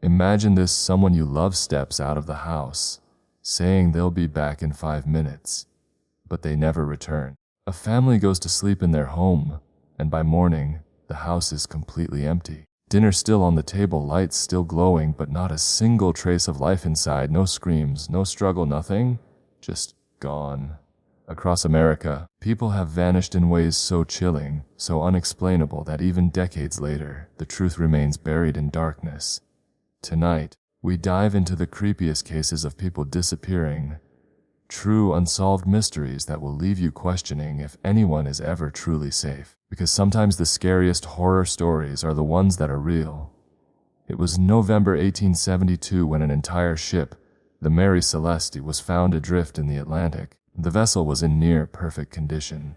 Imagine this: someone you love steps out of the house, saying they'll be back in 5 minutes, but they never return. A family goes to sleep in their home, and by morning, the house is completely empty. Dinner still on the table, lights still glowing, but not a single trace of life inside. No screams, no struggle, nothing. Just gone. Across America, people have vanished in ways so chilling, so unexplainable that even decades later, the truth remains buried in darkness. Tonight, we dive into the creepiest cases of people disappearing, true unsolved mysteries that will leave you questioning if anyone is ever truly safe. Because sometimes the scariest horror stories are the ones that are real. It was November 1872 when an entire ship, the Mary Celeste, was found adrift in the Atlantic. The vessel was in near perfect condition,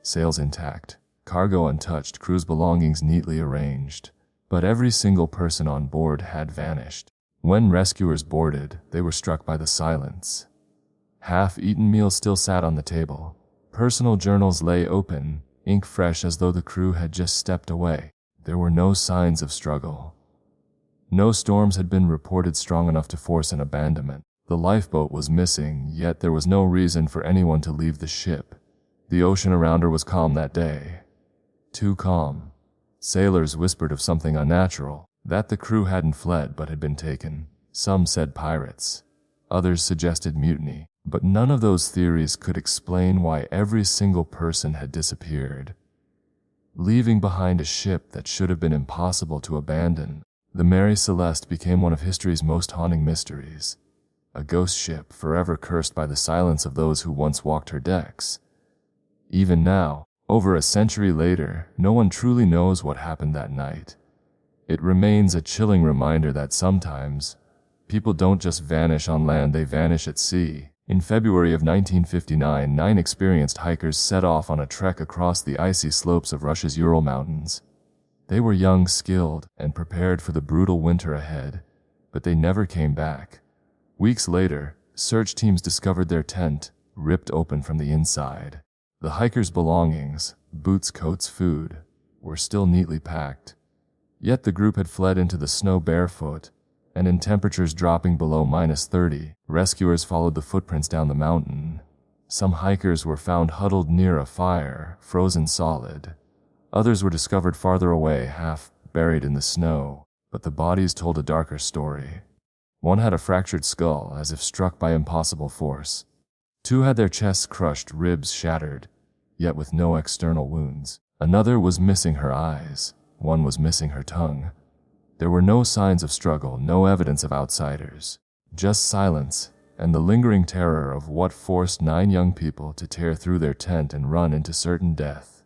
sails intact, cargo untouched, crew's belongings neatly arranged. But every single person on board had vanished. When rescuers boarded, they were struck by the silence. Half-eaten meals still sat on the table. Personal journals lay open, ink fresh as though the crew had just stepped away. There were no signs of struggle. No storms had been reported strong enough to force an abandonment. The lifeboat was missing, yet there was no reason for anyone to leave the ship. The ocean around her was calm that day. Too calm. Sailors whispered of something unnatural, that the crew hadn't fled but had been taken. Some said pirates. Others suggested mutiny. But none of those theories could explain why every single person had disappeared, leaving behind a ship that should have been impossible to abandon. The Mary Celeste became one of history's most haunting mysteries, a ghost ship forever cursed by the silence of those who once walked her decks. Even now, over a century later, no one truly knows what happened that night. It remains a chilling reminder that sometimes people don't just vanish on land, they vanish at sea. In February of 1959, 9 experienced hikers set off on a trek across the icy slopes of Russia's Ural Mountains. They were young, skilled, and prepared for the brutal winter ahead, but they never came back. Weeks later, search teams discovered their tent, ripped open from the inside. The hikers' belongings, boots, coats, food, were still neatly packed. Yet the group had fled into the snow barefoot, and in temperatures dropping below -30, rescuers followed the footprints down the mountain. Some hikers were found huddled near a fire, frozen solid. Others were discovered farther away, half buried in the snow, but the bodies told a darker story. One had a fractured skull, as if struck by impossible force. 2 had their chests crushed, ribs shattered, yet with no external wounds. Another was missing her eyes. One was missing her tongue. There were no signs of struggle, no evidence of outsiders, just silence and the lingering terror of what forced 9 young people to tear through their tent and run into certain death.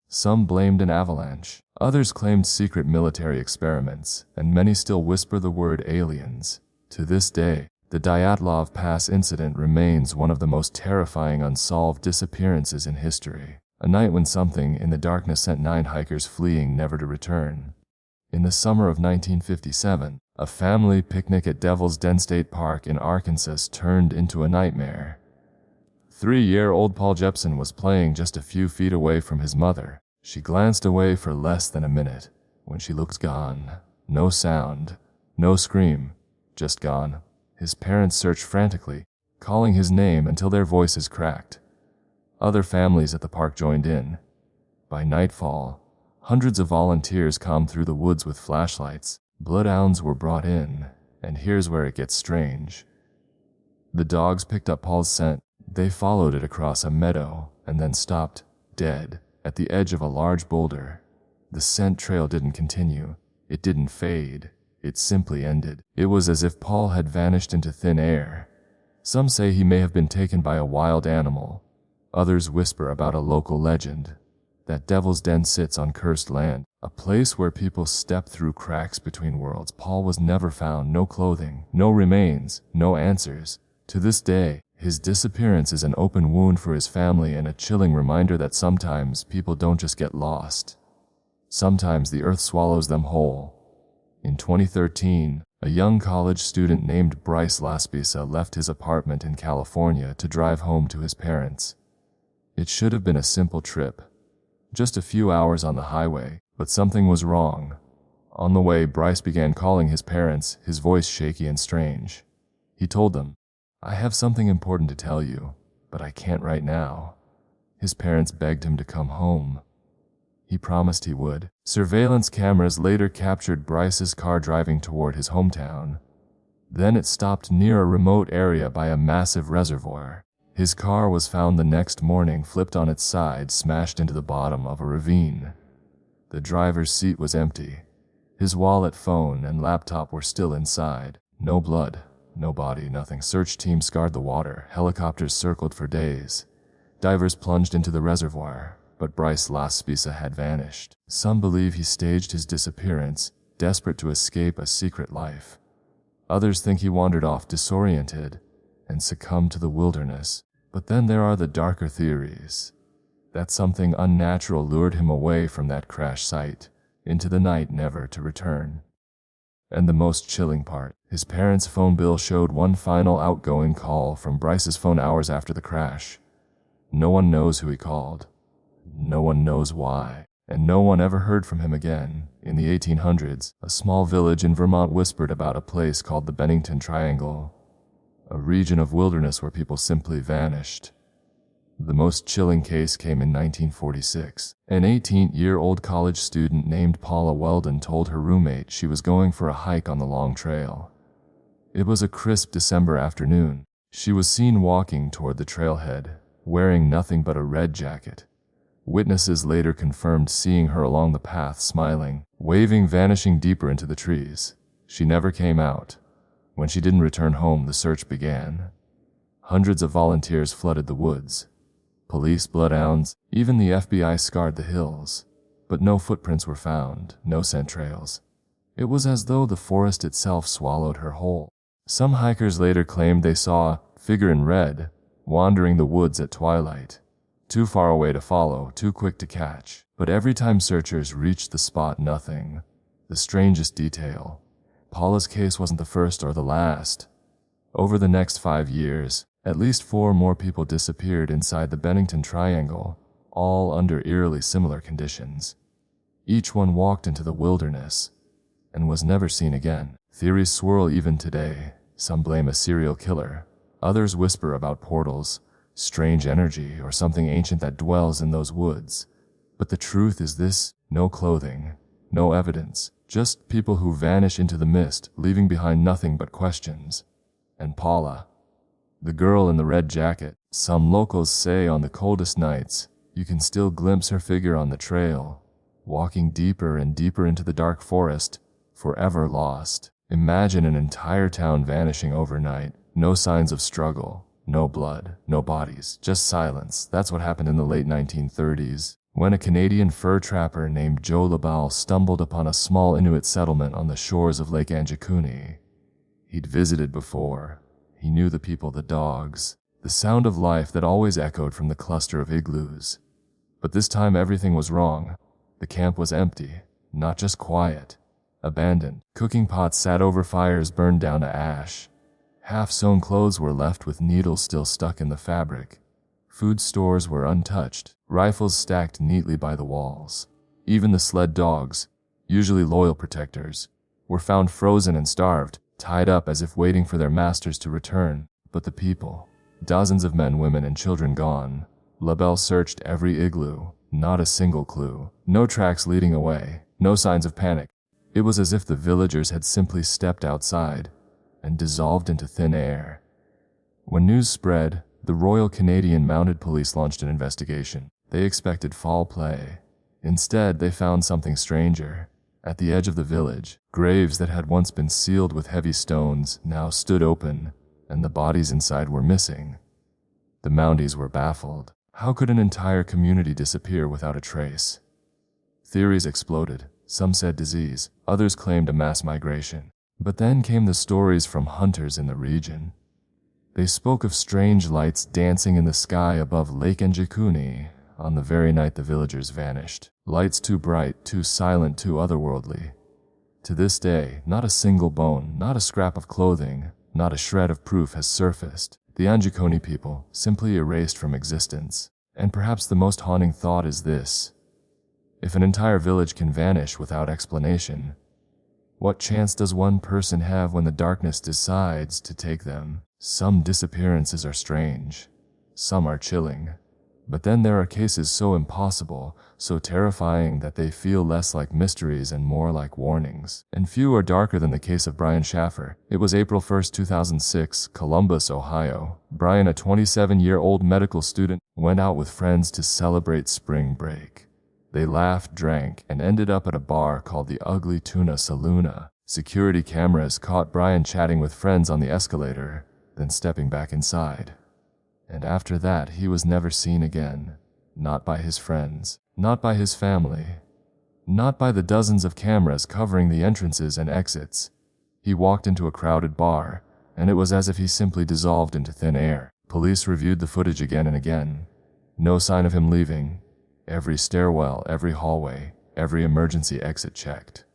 Some blamed an avalanche, others claimed secret military experiments, and many still whisper the word aliens. To this day, the Dyatlov Pass incident remains one of the most terrifying unsolved disappearances in history. A night when something in the darkness sent 9 hikers fleeing, never to return. In the summer of 1957, a family picnic at Devil's Den State Park in Arkansas turned into a nightmare. 3-year-old Paul Jepson was playing just a few feet away from his mother. She glanced away for less than a minute. When she looked, gone. No sound, no scream, just gone. His parents searched frantically, calling his name until their voices cracked. Other families at the park joined in. By nightfall, hundreds of volunteers combed through the woods with flashlights. Bloodhounds were brought in, and here's where it gets strange. The dogs picked up Paul's scent. They followed it across a meadow and then stopped, dead, at the edge of a large boulder. The scent trail didn't continue. It didn't fade. It simply ended. It was as if Paul had vanished into thin air. Some say he may have been taken by a wild animal. Others whisper about a local legend, that Devil's Den sits on cursed land, a place where people step through cracks between worlds. Paul was never found. No clothing, no remains, no answers. To this day, his disappearance is an open wound for his family and a chilling reminder that sometimes people don't just get lost. Sometimes the earth swallows them whole. In 2013, a young college student named Bryce Laspisa left his apartment in California to drive home to his parents. It should have been a simple trip, just a few hours on the highway, but something was wrong. On the way, Bryce began calling his parents, his voice shaky and strange. He told them, "I have something important to tell you, but I can't right now." His parents begged him to come home. He promised he would. Surveillance cameras later captured Bryce's car driving toward his hometown. Then it stopped near a remote area by a massive reservoir. His car was found the next morning flipped on its side, smashed into the bottom of a ravine. The driver's seat was empty. His wallet, phone, and laptop were still inside. No blood, no body, nothing. Search teams scoured the water. Helicopters circled for days. Divers plunged into the reservoir, but Bryce Laspisa had vanished. Some believe he staged his disappearance, desperate to escape a secret life. Others think he wandered off disoriented and succumbed to the wilderness. But then there are the darker theories that something unnatural lured him away from that crash site, into the night, never to return. And the most chilling part, his parents' phone bill showed one final outgoing call from Bryce's phone hours after the crash. No one knows who he called. No one knows why. And no one ever heard from him again. In the 1800s, a small village in Vermont whispered about a place called the Bennington Triangle, a region of wilderness where people simply vanished. The most chilling case came in 1946. An 18-year-old college student named Paula Weldon told her roommate she was going for a hike on the long trail. It was a crisp December afternoon. She was seen walking toward the trailhead, wearing nothing but a red jacket. Witnesses later confirmed seeing her along the path, smiling, waving, vanishing deeper into the trees. She never came out. When she didn't return home, the search began. Hundreds of volunteers flooded the woods. Police, bloodhounds, even the FBI scoured the hills. But no footprints were found, no scent trails. It was as though the forest itself swallowed her whole. Some hikers later claimed they saw a figure in red wandering the woods at twilight. Too far away to follow, too quick to catch. But every time searchers reached the spot, nothing. The strangest detail: Paula's case wasn't the first or the last. Over the next 5 years, at least 4 more people disappeared inside the Bennington Triangle, all under eerily similar conditions. Each one walked into the wilderness and was never seen again. Theories swirl even today. Some blame a serial killer. Others whisper about portals, strange energy, or something ancient that dwells in those woods. But the truth is this: no clothing, no evidence, just people who vanish into the mist, leaving behind nothing but questions. And Paula, the girl in the red jacket, some locals say on the coldest nights, you can still glimpse her figure on the trail, walking deeper and deeper into the dark forest, forever lost. Imagine an entire town vanishing overnight, no signs of struggle. No blood, no bodies, just silence. That's what happened in the late 1930s, when a Canadian fur trapper named Joe LaBalle stumbled upon a small Inuit settlement on the shores of Lake Anjikuni. He'd visited before. He knew the people, the dogs, the sound of life that always echoed from the cluster of igloos. But this time everything was wrong. The camp was empty, not just quiet, abandoned. Cooking pots sat over fires burned down to ash. Half-sewn clothes were left with needles still stuck in the fabric. Food stores were untouched, rifles stacked neatly by the walls. Even the sled dogs, usually loyal protectors, were found frozen and starved, tied up as if waiting for their masters to return. But the people, dozens of men, women, and children gone. LaBelle searched every igloo, not a single clue, no tracks leading away, no signs of panic. It was as if the villagers had simply stepped outside and dissolved into thin air. When news spread, the Royal Canadian Mounted Police launched an investigation. They expected foul play. Instead, they found something stranger. At the edge of the village, graves that had once been sealed with heavy stones now stood open, and the bodies inside were missing. The Mounties were baffled. How could an entire community disappear without a trace? Theories exploded. Some said disease, others claimed a mass migration. But then came the stories from hunters in the region. They spoke of strange lights dancing in the sky above Lake Anjikuni on the very night the villagers vanished. Lights too bright, too silent, too otherworldly. To this day, not a single bone, not a scrap of clothing, not a shred of proof has surfaced. The Anjikuni people simply erased from existence. And perhaps the most haunting thought is this: if an entire village can vanish without explanation, What chance does one person have when the darkness decides to take them? Some disappearances are strange. Some are chilling. But then there are cases so impossible, so terrifying that they feel less like mysteries and more like warnings. And few are darker than the case of Brian Schaffer. It was April 1st, 2006, Columbus, Ohio. Brian, a 27-year-old medical student, went out with friends to celebrate spring break. They laughed, drank, and ended up at a bar called the Ugly Tuna Saloon. Security cameras caught Brian chatting with friends on the escalator, then stepping back inside. And after that, he was never seen again. Not by his friends, not by his family, not by the dozens of cameras covering the entrances and exits. He walked into a crowded bar, and it was as if he simply dissolved into thin air. Police reviewed the footage again and again. No sign of him leaving. Every stairwell, every hallway, every emergency exit checked.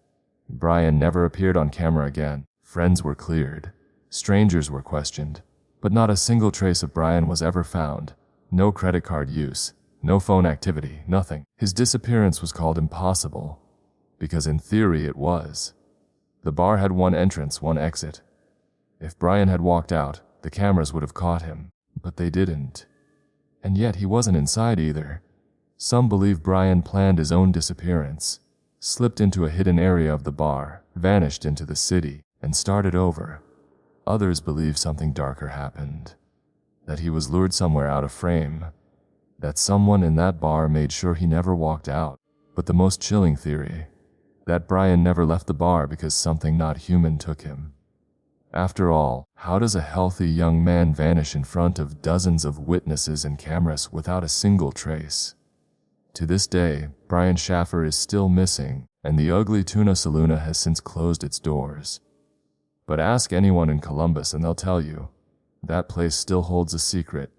Brian never appeared on camera again. Friends were cleared. Strangers were questioned. But not a single trace of Brian was ever found. No credit card use, no phone activity, nothing. His disappearance was called impossible, because in theory it was. The bar had one entrance, one exit. If Brian had walked out, the cameras would have caught him, but they didn't. And yet he wasn't inside either. Some believe Brian planned his own disappearance, slipped into a hidden area of the bar, vanished into the city, and started over. Others believe something darker happened, that he was lured somewhere out of frame, that someone in that bar made sure he never walked out. But the most chilling theory, that Brian never left the bar because something not human took him. After all, how does a healthy young man vanish in front of dozens of witnesses and cameras without a single trace? To this day, Brian Schaffer is still missing, and the Ugly Tuna Saloon has since closed its doors. But ask anyone in Columbus and they'll tell you, that place still holds a secret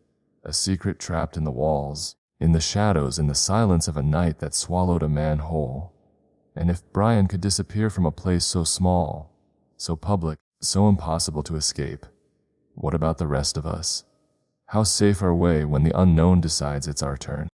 trapped in the walls, in the shadows, in the silence of a night that swallowed a man whole. And if Brian could disappear from a place so small, so public, so impossible to escape, what about the rest of us? How safe are we when the unknown decides it's our turn?